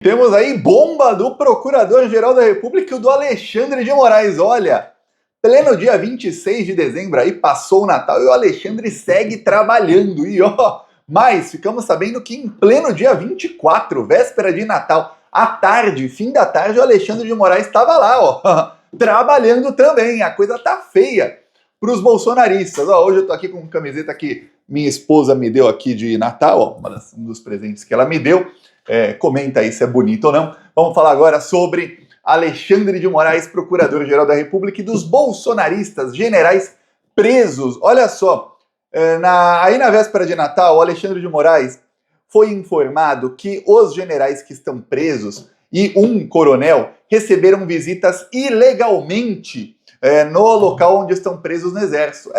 Temos aí bomba do Procurador-Geral da República, o do Alexandre de Moraes. Olha, pleno dia 26 de dezembro aí, passou o Natal e o Alexandre segue trabalhando. E mas ficamos sabendo que em pleno dia 24, véspera de Natal, à tarde, fim da tarde, o Alexandre de Moraes estava lá, trabalhando também. A coisa tá feia para os bolsonaristas. Hoje eu tô aqui com uma camiseta que minha esposa me deu aqui de Natal, um dos presentes que ela me deu. Comenta aí se é bonito ou não. Vamos falar agora sobre Alexandre de Moraes, Procurador-Geral da República, e dos bolsonaristas, generais presos. Olha só, aí na véspera de Natal, o Alexandre de Moraes foi informado que os generais que estão presos e um coronel receberam visitas ilegalmente no local onde estão presos no Exército.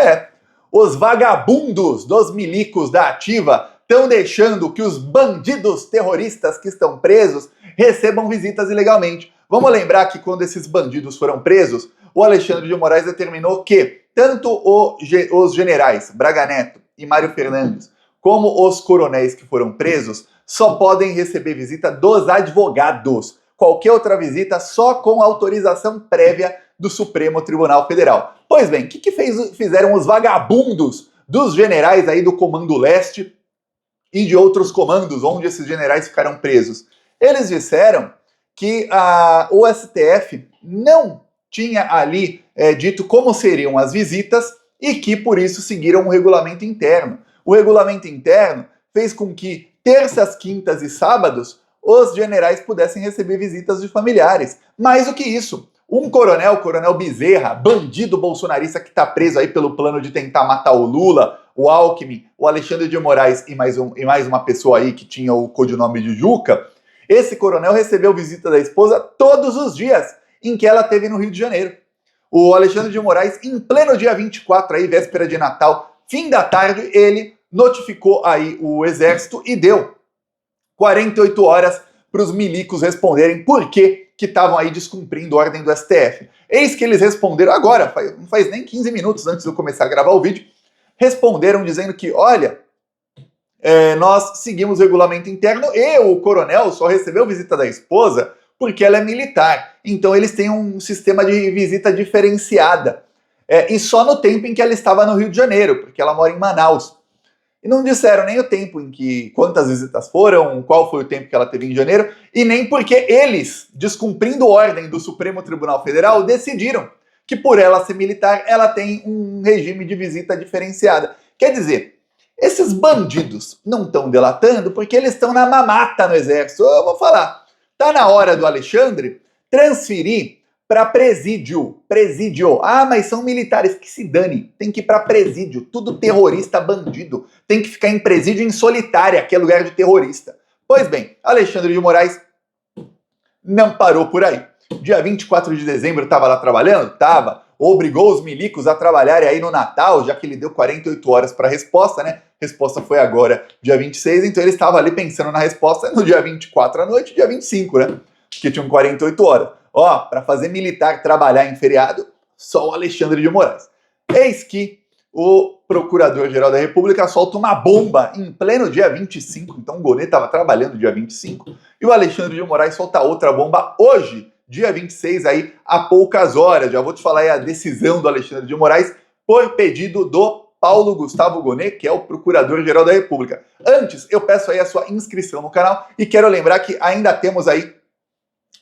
Os vagabundos dos milicos da Ativa estão deixando que os bandidos terroristas que estão presos recebam visitas ilegalmente. Vamos lembrar que quando esses bandidos foram presos, o Alexandre de Moraes determinou que tanto os generais Braga Neto e Mário Fernandes, como os coronéis que foram presos, só podem receber visita dos advogados. Qualquer outra visita só com autorização prévia do Supremo Tribunal Federal. Pois bem, o que fizeram os vagabundos dos generais aí do Comando Leste e de outros comandos onde esses generais ficaram presos? Eles disseram que o STF não tinha ali dito como seriam as visitas e que por isso seguiram o regulamento interno. O regulamento interno fez com que terças, quintas e sábados os generais pudessem receber visitas de familiares. Mais do que isso, um coronel, o coronel Bezerra, bandido bolsonarista que está preso aí pelo plano de tentar matar o Lula, o Alckmin, o Alexandre de Moraes e mais uma pessoa aí que tinha o codinome de Juca, esse coronel recebeu visita da esposa todos os dias em que ela esteve no Rio de Janeiro. O Alexandre de Moraes, em pleno dia 24, aí, véspera de Natal, fim da tarde, ele notificou aí o Exército e deu 48 horas para os milicos responderem por que estavam aí descumprindo a ordem do STF. Eis que eles responderam agora, não faz nem 15 minutos antes de eu começar a gravar o vídeo, responderam dizendo que, olha, nós seguimos o regulamento interno e o coronel só recebeu visita da esposa porque ela é militar. Então eles têm um sistema de visita diferenciada. E só no tempo em que ela estava no Rio de Janeiro, porque ela mora em Manaus. E não disseram nem o tempo em que, quantas visitas foram, qual foi o tempo que ela teve em janeiro, e nem porque eles, descumprindo ordem do Supremo Tribunal Federal, decidiram que por ela ser militar, ela tem um regime de visita diferenciada. Quer dizer, esses bandidos não estão delatando porque eles estão na mamata no Exército. Eu vou falar, tá na hora do Alexandre transferir para presídio. Mas são militares, que se dane. Tem que ir para presídio. Tudo terrorista, bandido. Tem que ficar em presídio em Solitária, que é lugar de terrorista. Pois bem, Alexandre de Moraes não parou por aí. Dia 24 de dezembro estava lá trabalhando? Tava. Obrigou os milicos a trabalharem aí no Natal, já que ele deu 48 horas para a resposta, né? A resposta foi agora, dia 26, então ele estava ali pensando na resposta no dia 24 à noite, dia 25, né? Porque tinham 48 horas. Para fazer militar trabalhar em feriado, só o Alexandre de Moraes. Eis que o Procurador-Geral da República solta uma bomba em pleno dia 25, então o Gonê estava trabalhando dia 25, e o Alexandre de Moraes solta outra bomba hoje, dia 26, aí, há poucas horas. Já vou te falar aí a decisão do Alexandre de Moraes por pedido do Paulo Gustavo Gonê, que é o Procurador-Geral da República. Antes, eu peço aí a sua inscrição no canal e quero lembrar que ainda temos aí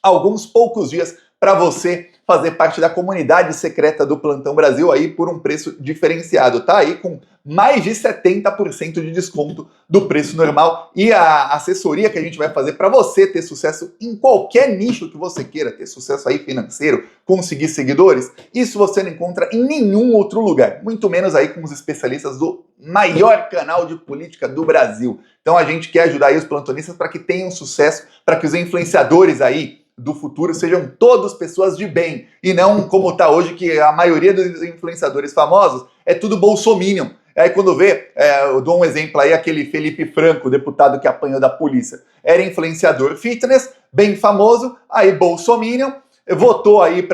alguns poucos dias para você fazer parte da comunidade secreta do Plantão Brasil aí por um preço diferenciado. Tá aí com mais de 70% de desconto do preço normal e a assessoria que a gente vai fazer para você ter sucesso em qualquer nicho que você queira, ter sucesso aí financeiro, conseguir seguidores, isso você não encontra em nenhum outro lugar, muito menos aí com os especialistas do maior canal de política do Brasil. Então a gente quer ajudar aí os plantonistas para que tenham sucesso, para que os influenciadores aí do futuro sejam todos pessoas de bem, e não como está hoje, que a maioria dos influenciadores famosos é tudo bolsominion. Aí quando vê, eu dou um exemplo aí, aquele Felipe Franco, deputado que apanhou da polícia, era influenciador fitness, bem famoso, aí bolsominion, votou aí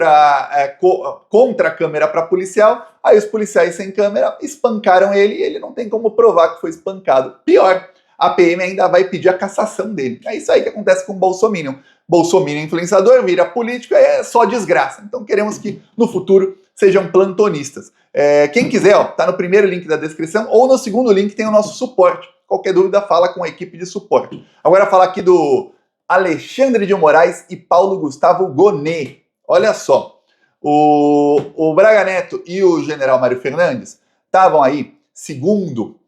contra a câmera para policial, aí os policiais sem câmera espancaram ele e ele não tem como provar que foi espancado. Pior, a PM ainda vai pedir a cassação dele. É isso aí que acontece com o Bolsominion. Bolsominion influenciador vira político, é só desgraça. Então queremos que no futuro sejam plantonistas. Quem quiser, ó, tá no primeiro link da descrição ou no segundo link tem o nosso suporte. Qualquer dúvida, fala com a equipe de suporte. Agora falar aqui do Alexandre de Moraes e Paulo Gustavo Gonet. Olha só, o Braga Neto e o general Mário Fernandes estavam aí, segundo,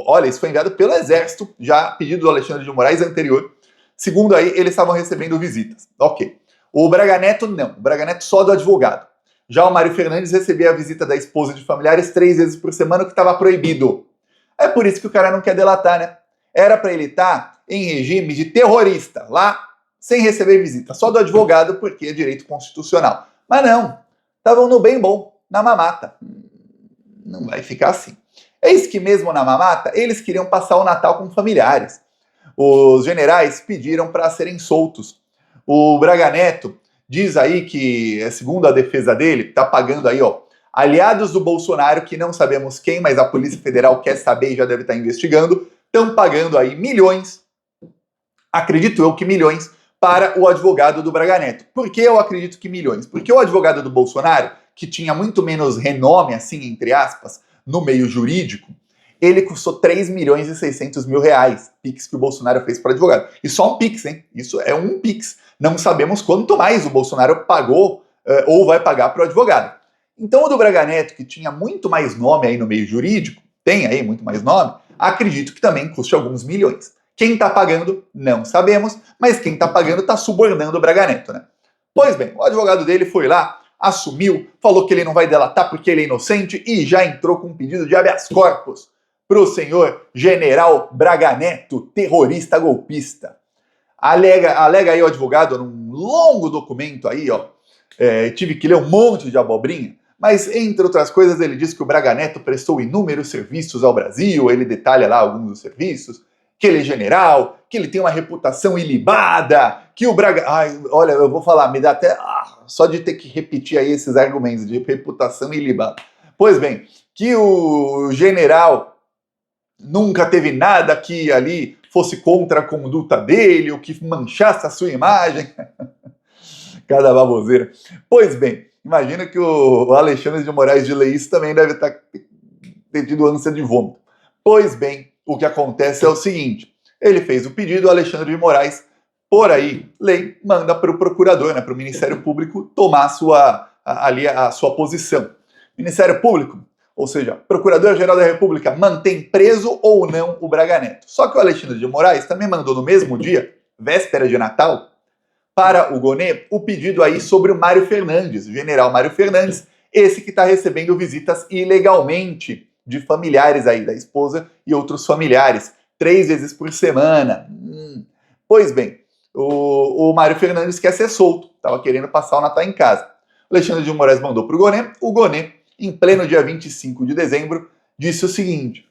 olha, isso foi enviado pelo Exército, já pedido do Alexandre de Moraes anterior. Segundo aí, eles estavam recebendo visitas. Ok. O Braga Neto não, o Braga Neto só do advogado. Já o Mário Fernandes recebia a visita da esposa de familiares 3 vezes por semana, o que estava proibido. É por isso que o cara não quer delatar, né? Era para ele estar em regime de terrorista, lá, sem receber visita, só do advogado, porque é direito constitucional. Mas não, estavam no bem bom, na mamata. Não vai ficar assim. Eis que mesmo na mamata, eles queriam passar o Natal com familiares. Os generais pediram para serem soltos. O Braga Neto diz aí que, segundo a defesa dele, tá pagando aí, ó, aliados do Bolsonaro, que não sabemos quem, mas a Polícia Federal quer saber e já deve estar investigando, estão pagando aí milhões, acredito eu que milhões, para o advogado do Braga Neto. Por que eu acredito que milhões? Porque o advogado do Bolsonaro, que tinha muito menos renome, assim, entre aspas, no meio jurídico, ele custou 3 milhões e 600 mil reais, Pix que o Bolsonaro fez para o advogado. E só um Pix, hein? Isso é um Pix. Não sabemos quanto mais o Bolsonaro pagou ou vai pagar para o advogado. Então o do Braga Neto, que tinha muito mais nome aí no meio jurídico, tem aí muito mais nome, acredito que também custe alguns milhões. Quem está pagando, não sabemos, mas quem está pagando está subornando o Braga Neto, né? Pois bem, o advogado dele foi lá, assumiu, falou que ele não vai delatar porque ele é inocente e já entrou com um pedido de habeas corpus para o senhor general Braga Neto, terrorista golpista. Alega aí o advogado num longo documento aí, ó, tive que ler um monte de abobrinha, mas entre outras coisas ele diz que o Braga Neto prestou inúmeros serviços ao Brasil, ele detalha lá alguns dos serviços, que ele é general, que ele tem uma reputação ilibada, que o Braga... Ai, olha, eu vou falar, me dá até... só de ter que repetir aí esses argumentos de reputação ilibada. Pois bem, que o general nunca teve nada que ali fosse contra a conduta dele, ou que manchasse a sua imagem. Cada baboseira. Pois bem, imagina que o Alexandre de Moraes de ler isso também deve ter tido ânsia de vômito. Pois bem, o que acontece é o seguinte, ele fez o pedido, o Alexandre de Moraes, por aí, lei, manda para o procurador, né, para o Ministério Público, tomar a sua posição. Ministério Público, ou seja, Procurador-Geral da República, mantém preso ou não o Braga Neto. Só que o Alexandre de Moraes também mandou no mesmo dia, véspera de Natal, para o Gonet, o pedido aí sobre o Mário Fernandes, o general Mário Fernandes, esse que está recebendo visitas ilegalmente de familiares aí, da esposa e outros familiares, 3 vezes por semana. Pois bem, o Mário Fernandes quer ser solto, estava querendo passar o Natal em casa. O Alexandre de Moraes mandou para o Gonet, em pleno dia 25 de dezembro, disse o seguinte,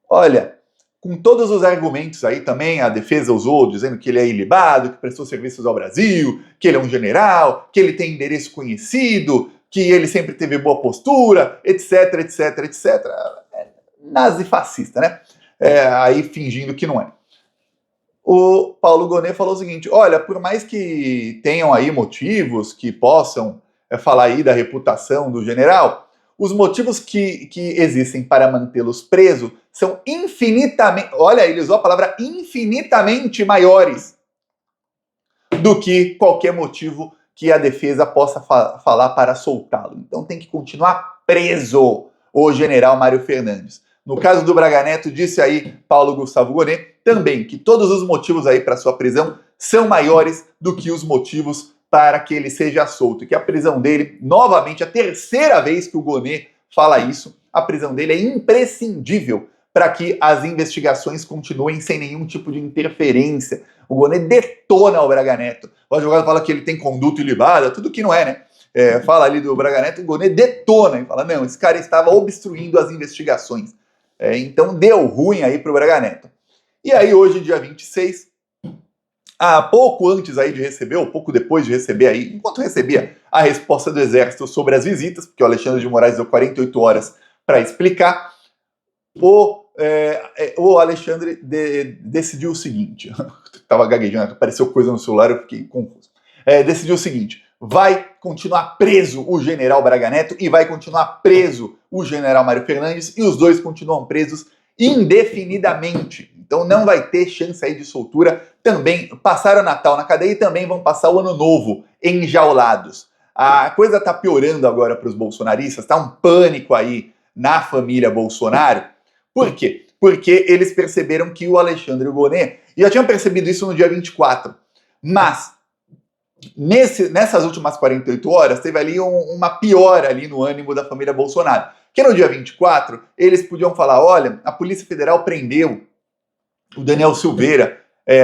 olha, com todos os argumentos aí também, a defesa usou, dizendo que ele é ilibado, que prestou serviços ao Brasil, que ele é um general, que ele tem endereço conhecido, que ele sempre teve boa postura, etc, etc, etc. Nazifascista, né? Aí fingindo que não é. O Paulo Gonet falou o seguinte, olha, por mais que tenham aí motivos que possam falar aí da reputação do general, os motivos que existem para mantê-los presos são infinitamente, olha, ele usou a palavra infinitamente maiores do que qualquer motivo que a defesa possa falar para soltá-lo. Então tem que continuar preso o general Mário Fernandes. No caso do Braga Neto, disse aí Paulo Gustavo Gonet também que todos os motivos aí para sua prisão são maiores do que os motivos para que ele seja solto. E que a prisão dele, novamente, a terceira vez que o Gonet fala isso, a prisão dele é imprescindível para que as investigações continuem sem nenhum tipo de interferência. O Gonet detona o Braga Neto. O advogado fala que ele tem conduta ilibada, tudo que não é, né? Fala ali do Braga Neto, o Gonet detona e fala, não, esse cara estava obstruindo as investigações. Então deu ruim aí pro Braga Neto. E aí hoje, dia 26, pouco antes aí de receber, ou pouco depois de receber aí, enquanto recebia a resposta do Exército sobre as visitas, porque o Alexandre de Moraes deu 48 horas para explicar, o o Alexandre decidiu o seguinte, estava gaguejando, apareceu coisa no celular, eu fiquei confuso. Decidiu o seguinte: vai continuar preso o general Braga Neto e vai continuar preso o general Mário Fernandes, e os dois continuam presos indefinidamente. Então não vai ter chance aí de soltura. Também passaram o Natal na cadeia e também vão passar o Ano Novo enjaulados. A coisa tá piorando agora para os bolsonaristas, tá um pânico aí na família Bolsonaro. Por quê? Porque eles perceberam que o Alexandre Gonê, e já tinham percebido isso no dia 24, mas nessas últimas 48 horas teve ali uma piora ali no ânimo da família Bolsonaro. Que no dia 24, eles podiam falar: olha, a Polícia Federal prendeu o Daniel Silveira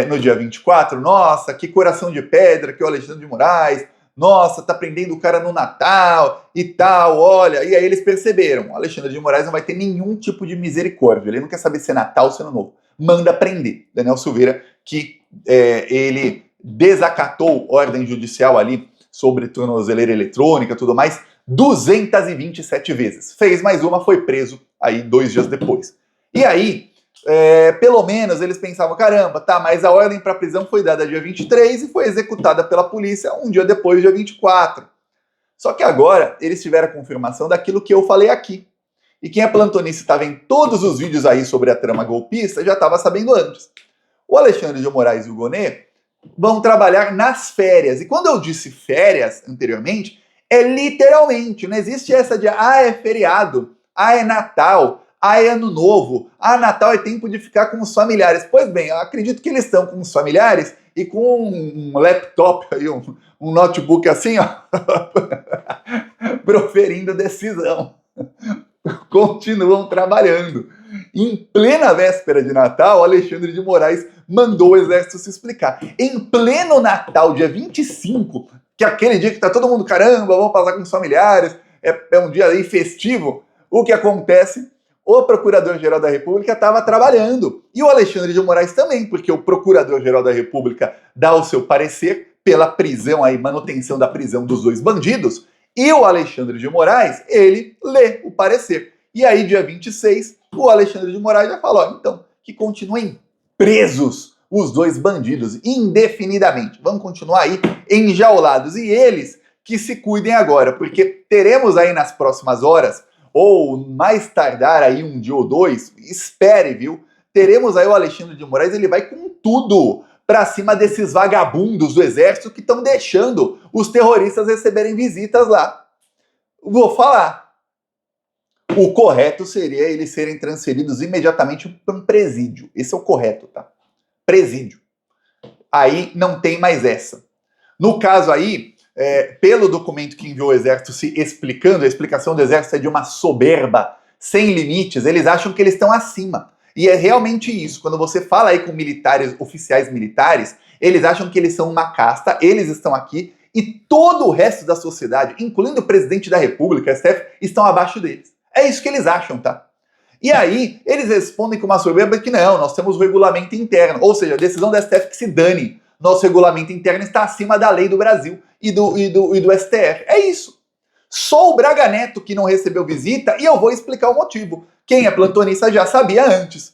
no dia 24, nossa, que coração de pedra que o Alexandre de Moraes, nossa, tá prendendo o cara no Natal e tal, olha. E aí eles perceberam: o Alexandre de Moraes não vai ter nenhum tipo de misericórdia, ele não quer saber se é Natal ou se é Ano Novo. Manda prender Daniel Silveira, que ele desacatou ordem judicial ali sobre tornozeleira eletrônica e tudo mais 227 vezes. Fez mais uma, foi preso aí 2 dias depois. E aí, pelo menos eles pensavam: caramba, tá, mas a ordem para prisão foi dada dia 23 e foi executada pela polícia um dia depois, dia 24. Só que agora eles tiveram a confirmação daquilo que eu falei aqui. E quem é plantonista estava em todos os vídeos aí sobre a trama golpista já estava sabendo antes. O Alexandre de Moraes e o Gonê vão trabalhar nas férias. E quando eu disse férias anteriormente, é literalmente, não existe essa de é feriado, é Natal, é Ano Novo, Natal é tempo de ficar com os familiares. Pois bem, eu acredito que eles estão com os familiares e com um laptop aí, um notebook assim, ó, proferindo decisão. Continuam trabalhando. Em plena véspera de Natal, Alexandre de Moraes mandou o exército se explicar. Em pleno Natal, dia 25, que é aquele dia que tá todo mundo, caramba, vamos passar com os familiares, é um dia aí festivo, o que acontece? O Procurador-Geral da República estava trabalhando. E o Alexandre de Moraes também, porque o Procurador-Geral da República dá o seu parecer pela prisão aí, manutenção da prisão dos dois bandidos, e o Alexandre de Moraes, ele lê o parecer. E aí, dia 26, o Alexandre de Moraes já falou: então, que continuem presos os dois bandidos indefinidamente. Vão continuar aí enjaulados. E eles que se cuidem agora, porque teremos aí nas próximas horas, ou mais tardar aí um dia ou dois, espere, viu? Teremos aí o Alexandre de Moraes, ele vai com tudo para cima desses vagabundos do exército que estão deixando os terroristas receberem visitas lá. Vou falar. O correto seria eles serem transferidos imediatamente para um presídio. Esse é o correto, tá? Presídio. Aí não tem mais essa. No caso aí, pelo documento que enviou o exército se explicando, a explicação do exército é de uma soberba sem limites. Eles acham que eles estão acima. E é realmente isso. Quando você fala aí com militares, oficiais militares, eles acham que eles são uma casta, eles estão aqui, e todo o resto da sociedade, incluindo o presidente da República, STF, estão abaixo deles. É isso que eles acham, tá? E aí, eles respondem com uma soberba que não, nós temos o regulamento interno. Ou seja, a decisão do STF que se dane. Nosso regulamento interno está acima da lei do Brasil e do STF. É isso. Só o Braga Neto que não recebeu visita, e eu vou explicar o motivo. Quem é plantonista já sabia antes.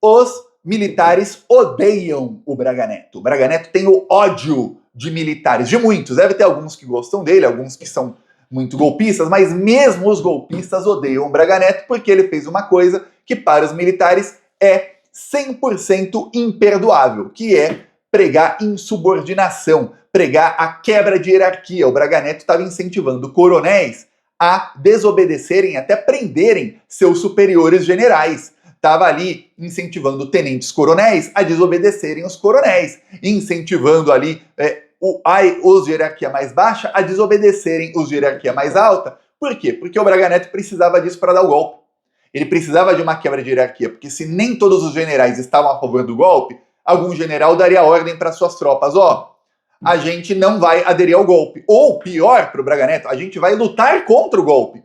Os militares odeiam o Braga Neto. O Braga Neto tem o ódio de militares, de muitos. Deve ter alguns que gostam dele, alguns que são muito golpistas, mas mesmo os golpistas odeiam o Braga Neto porque ele fez uma coisa que para os militares é 100% imperdoável, que é pregar insubordinação, pregar a quebra de hierarquia. O Braga Neto estava incentivando coronéis a desobedecerem, até prenderem seus superiores generais. Estava ali incentivando tenentes coronéis a desobedecerem os coronéis, incentivando ali os de hierarquia mais baixa a desobedecerem os de hierarquia mais alta. Por quê? Porque o Braga Neto precisava disso para dar o golpe. Ele precisava de uma quebra de hierarquia, porque se nem todos os generais estavam a favor do golpe, algum general daria ordem para suas tropas: a gente não vai aderir ao golpe. Ou, pior para o Braga Neto, a gente vai lutar contra o golpe.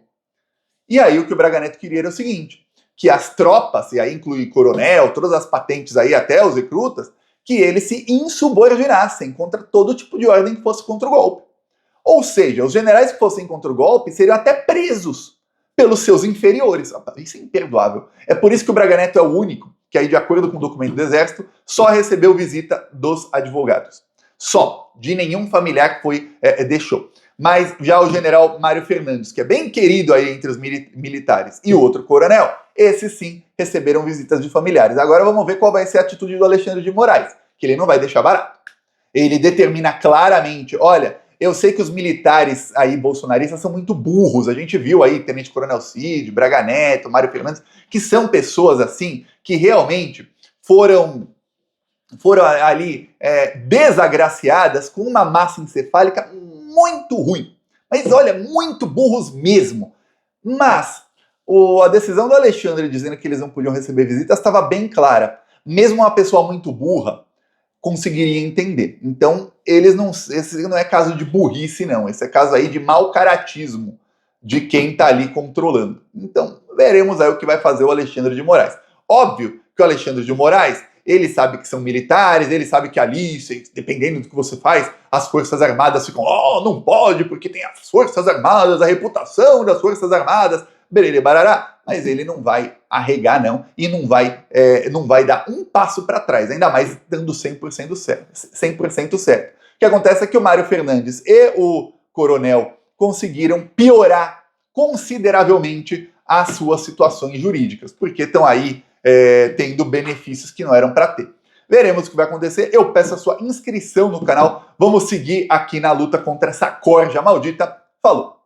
E aí o que o Braga Neto queria era o seguinte, que as tropas, e aí inclui coronel, todas as patentes aí, até os recrutas, que eles se insubordinassem contra todo tipo de ordem que fosse contra o golpe. Ou seja, os generais que fossem contra o golpe seriam até presos pelos seus inferiores. Isso é imperdoável. É por isso que o Braga Neto é o único que aí, de acordo com o documento do Exército, só recebeu visita dos advogados. Só. De nenhum familiar foi, deixou. Mas já o general Mário Fernandes, que é bem querido aí entre os militares, e o outro coronel, esses sim receberam visitas de familiares. Agora vamos ver qual vai ser a atitude do Alexandre de Moraes, que ele não vai deixar barato. Ele determina claramente, olha, eu sei que os militares aí bolsonaristas são muito burros, a gente viu aí Tenente Coronel Cid, Braga Neto, Mário Fernandes, que são pessoas assim, que realmente foram ali desagraciadas com uma massa encefálica muito ruim. Mas olha, muito burros mesmo. Mas a decisão do Alexandre dizendo que eles não podiam receber visitas estava bem clara. Mesmo uma pessoa muito burra conseguiria entender. Então, esse não é caso de burrice, não. Esse é caso aí de mau caratismo de quem está ali controlando. Então, veremos aí o que vai fazer o Alexandre de Moraes. Óbvio que o Alexandre de Moraes, ele sabe que são militares, ele sabe que ali, dependendo do que você faz, as Forças Armadas ficam, não pode, porque tem as Forças Armadas, a reputação das Forças Armadas, bererê barará, mas ele não vai arregar não, e não vai dar um passo para trás, ainda mais dando 100% certo. 100% certo. O que acontece é que o Mário Fernandes e o coronel conseguiram piorar consideravelmente as suas situações jurídicas, porque estão aí tendo benefícios que não eram para ter. Veremos o que vai acontecer. Eu peço a sua inscrição no canal. Vamos seguir aqui na luta contra essa corja maldita. Falou!